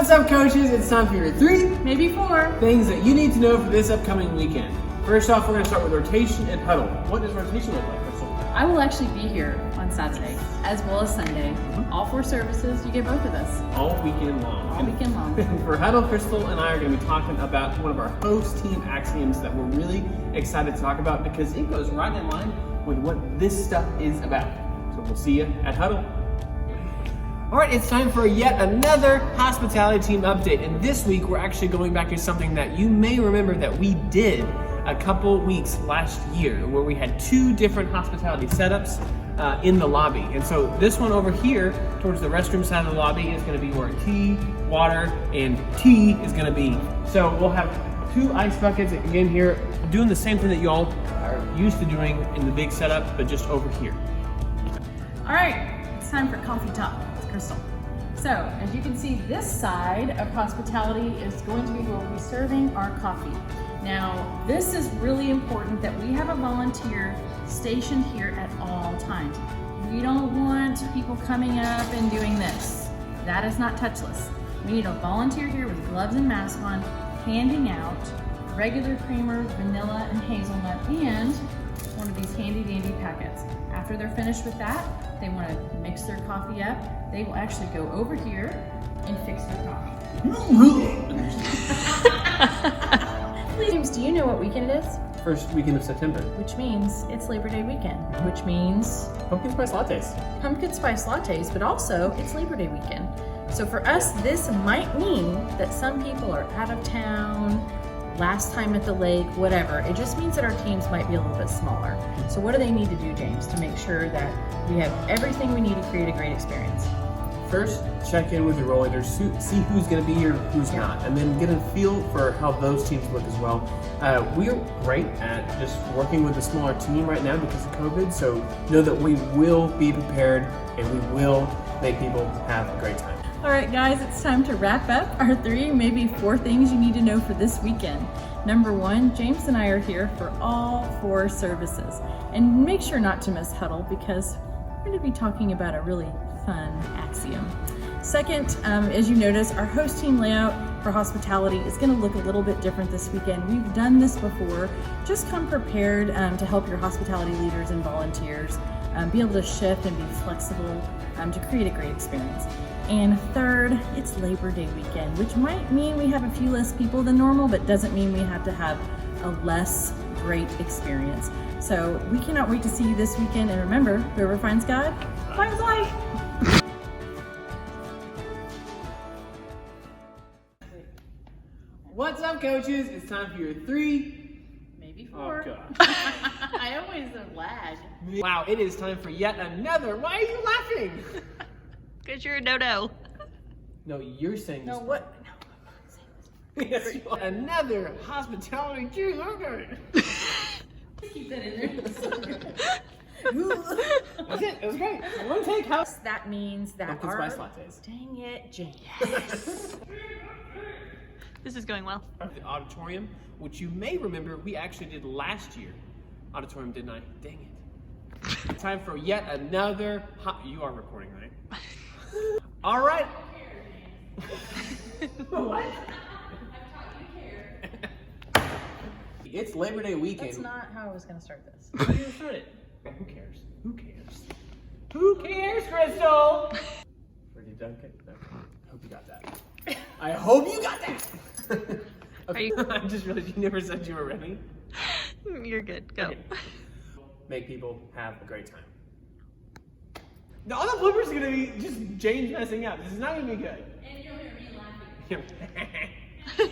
What's up, coaches? It's time for your 3, maybe 4 things that you need to know for this upcoming weekend. First off, we're going to start with rotation and huddle. What does rotation look like, Crystal? I will actually be here on Saturday as well as Sunday. All 4 services, you get both of us. All weekend long. All weekend long. For huddle, Crystal and I are going to be talking about one of our host team axioms that we're really excited to talk about because it goes right in line with what this stuff is about. So we'll see you at huddle. All right, it's time for yet another hospitality team update. And this week, we're actually going back to something that you may remember that we did a couple weeks last year where we had 2 different hospitality setups in the lobby. And so this one over here towards the restroom side of the lobby is gonna be where tea, water, and tea is gonna be. So we'll have 2 ice buckets again here, doing the same thing that y'all are used to doing in the big setup, but just over here. All right, it's time for coffee talk. It's Crystal. So, as you can see, this side of hospitality is going to be where we'll be serving our coffee. Now, this is really important that we have a volunteer stationed here at all times. We don't want people coming up and doing this. That is not touchless. We need a volunteer here with gloves and mask on, handing out regular creamer, vanilla, and hazelnut, and one of these handy dandy packets. After they're finished with that, they want to mix their coffee up. They will actually go over here and fix their coffee. James, do you know what weekend it is? First weekend of September. Which means it's Labor Day weekend, which means Pumpkin spice lattes. pumpkin spice lattes, but also it's Labor Day weekend. So for us, this might mean that some people are out of town, last time at the lake, whatever. It just means that our teams might be a little bit smaller. So what do they need to do, James, to make sure that we have everything we need to create a great experience? First, check in with your role leaders, see who's going to be here, who's not, and then get a feel for how those teams look as well. We are great at just working with a smaller team right now because of COVID, so know that we will be prepared and we will make people have a great time. All right, guys, it's time to wrap up our 3, maybe 4 things you need to know for this weekend. Number 1, James and I are here for all 4 services. And make sure not to miss huddle because we're going to be talking about a really fun axiom. Second, as you notice, our host team layout for hospitality is going to look a little bit different this weekend. We've done this before. Just come prepared to help your hospitality leaders and volunteers be able to shift and be flexible to create a great experience. And third, it's Labor Day weekend, which might mean we have a few less people than normal, but doesn't mean we have to have a less great experience. So we cannot wait to see you this weekend. And remember, whoever finds God, finds life. What's up, coaches? It's time for your 3, maybe 4. Oh, God. I always lag. Wow, it is time for yet another. Why are you laughing? Because you're a no-no. No, you're saying this. No, what? Yes, you are. Another hospitality cheeseburger. Keep that in there. That's it. It was great. One take. House. That means that Pumpkin our... spice lattes. Dang it, James. This is going well. The auditorium, which you may remember we actually did last year. Auditorium, didn't I? Dang it. Time for yet another you are recording, right? All right. What? It's Labor Day weekend. That's not how I was going to start this. How do you start it? Who cares? Who cares? Who cares, Crystal? Freddie Duncan. No. I hope you got that. I hope you got that. Okay. I just realized you never said you were ready. You're good. Go. Okay. Make people have a great time. All the bloopers are gonna be just James messing up. This is not gonna be good. And you'll hear me laughing. Yeah.